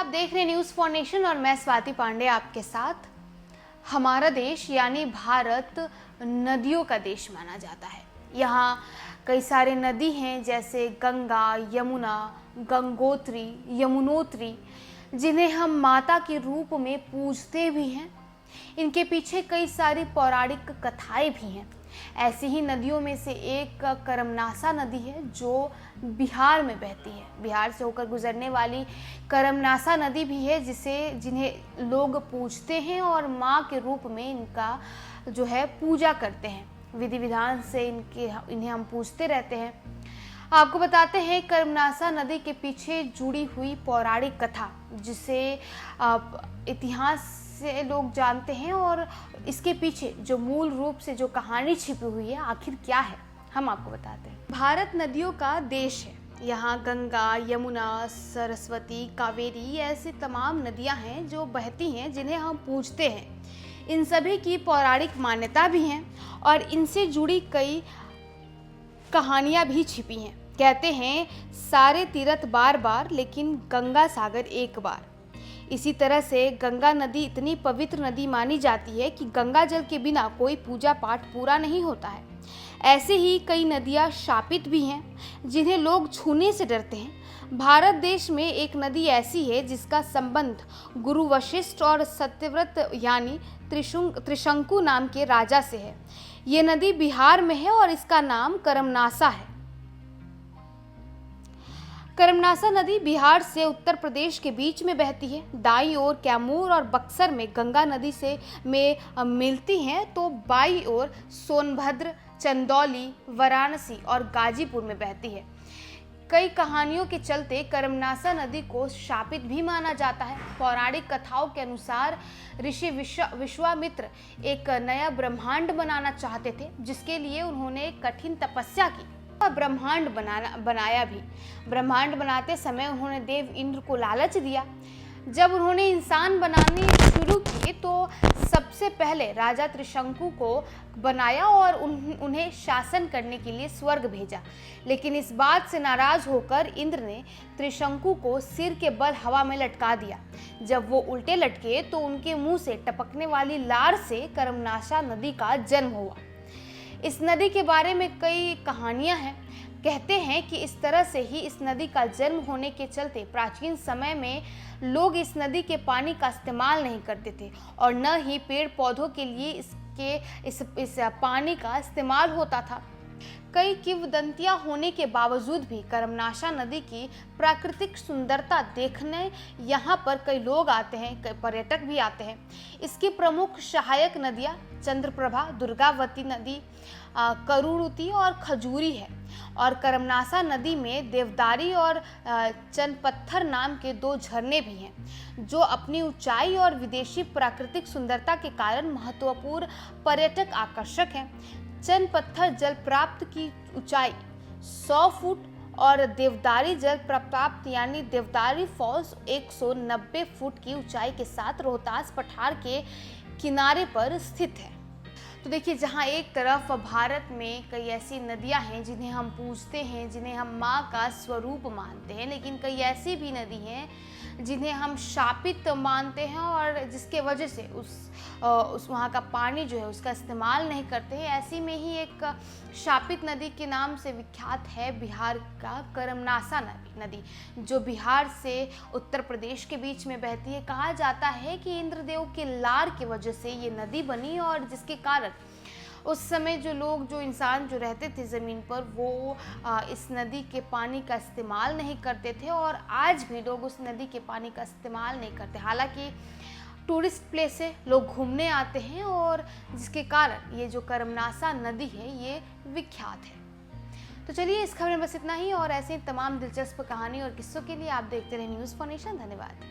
देख रहे news for nation और मैं स्वाति पांडे आपके साथ। हमारा देश यानी भारत नदियों का देश माना जाता है। यहाँ कई सारे नदी हैं जैसे गंगा, यमुना, गंगोत्री, यमुनोत्री, जिन्हें हम माता के रूप में पूजते भी हैं। इनके पीछे कई सारी पौराणिक कथाएं भी हैं। ऐसी ही नदियों में से एक करमनासा नदी है जो बिहार में बहती है। बिहार से होकर गुजरने वाली करमनासा नदी भी है जिन्हें लोग पूजते हैं और माँ के रूप में इनका जो है पूजा करते हैं। विधि विधान से इन्हें हम पूजते रहते हैं। आपको बताते हैं करमनासा नदी के पीछे जुड़ी हुई पौराणिक कथा, जिसे इतिहास से लोग जानते हैं और इसके पीछे जो मूल रूप से जो कहानी छिपी हुई है आखिर क्या है, हम आपको बताते हैं। भारत नदियों का देश है। यहाँ गंगा, यमुना, सरस्वती, कावेरी ऐसी तमाम नदियाँ हैं जो बहती हैं, जिन्हें हम पूजते हैं। इन सभी की पौराणिक मान्यता भी हैं और इनसे जुड़ी कई कहानियाँ भी छिपी हैं। कहते हैं सारे तीर्थ बार बार लेकिन गंगा सागर एक बार। इसी तरह से गंगा नदी इतनी पवित्र नदी मानी जाती है कि गंगा जल के बिना कोई पूजा पाठ पूरा नहीं होता है। ऐसे ही कई नदियाँ शापित भी हैं जिन्हें लोग छूने से डरते हैं। भारत देश में एक नदी ऐसी है जिसका संबंध गुरु वशिष्ठ और सत्यव्रत यानी त्रिशंकु नाम के राजा से है। ये नदी बिहार में है और इसका नाम करमनासा है। करमनासा नदी बिहार से उत्तर प्रदेश के बीच में बहती है। दाईं ओर कैमूर और बक्सर में गंगा नदी से मिलती हैं, तो बाईं ओर सोनभद्र, चंदौली, वाराणसी और गाजीपुर में बहती है। कई कहानियों के चलते करमनासा नदी को शापित भी माना जाता है। पौराणिक कथाओं के अनुसार ऋषि विश्वामित्र एक नया ब्रह्मांड बनाना चाहते थे, जिसके लिए उन्होंने कठिन तपस्या की। ब्रह्मांड बनाया भी। ब्रह्मांड बनाते समय उन्होंने देव इंद्र को लालच दिया। जब उन्होंने इंसान बनाने शुरू किए तो सबसे पहले राजा त्रिशंकु को बनाया और उन्हें शासन करने के लिए स्वर्ग भेजा। लेकिन इस बात से नाराज होकर इंद्र ने त्रिशंकु को सिर के बल हवा में लटका दिया। जब वो उल्टे लटके तो उनके मुंह से टपकने वाली लार से करमनासा नदी का जन्म हुआ। इस नदी के बारे में कई कहानियां हैं। कहते हैं कि इस तरह से ही इस नदी का जन्म होने के चलते प्राचीन समय में लोग इस नदी के पानी का इस्तेमाल नहीं करते थे और न ही पेड़ पौधों के लिए इस पानी का इस्तेमाल होता था। कई किंवदंतियां होने के बावजूद भी करमनासा नदी की प्राकृतिक सुंदरता देखने यहाँ पर कई लोग आते हैं, कई पर्यटक भी आते हैं। इसकी प्रमुख सहायक नदियाँ चंद्रप्रभा, दुर्गावती नदी, करुरुती और खजूरी है। और करमनासा नदी में देवदारी और चनपत्थर नाम के दो झरने भी हैं, जो अपनी ऊंचाई और विदेशी प्राकृतिक सुंदरता के कारण महत्वपूर्ण पर्यटक आकर्षक हैं। चनपत्थर जल प्राप्त की ऊंचाई 100 फुट और देवदारी जल प्राप्त यानी देवदारी फॉल्स 190 फुट की ऊंचाई के साथ रोहतास पठार के किनारे पर स्थित है। तो देखिए, जहाँ एक तरफ भारत में कई ऐसी नदियाँ हैं जिन्हें हम पूजते हैं, जिन्हें हम माँ का स्वरूप मानते हैं, लेकिन कई ऐसी भी नदी हैं जिन्हें हम शापित मानते हैं और जिसके वजह से उस वहाँ का पानी जो है उसका इस्तेमाल नहीं करते हैं। ऐसी में ही एक शापित नदी के नाम से विख्यात है बिहार का करमनासा नदी, जो बिहार से उत्तर प्रदेश के बीच में बहती है। कहा जाता है कि इंद्रदेव के लार की वजह से ये नदी बनी और जिसके कारण उस समय जो इंसान जो रहते थे ज़मीन पर वो इस नदी के पानी का इस्तेमाल नहीं करते थे और आज भी लोग उस नदी के पानी का इस्तेमाल नहीं करते। हालांकि टूरिस्ट प्लेस से लोग घूमने आते हैं और जिसके कारण ये जो करमनासा नदी है ये विख्यात है। तो चलिए, इस खबर में बस इतना ही और ऐसे तमाम दिलचस्प कहानी और किस्सों के लिए आप देखते रहे न्यूज़ फॉर नेशन। धन्यवाद।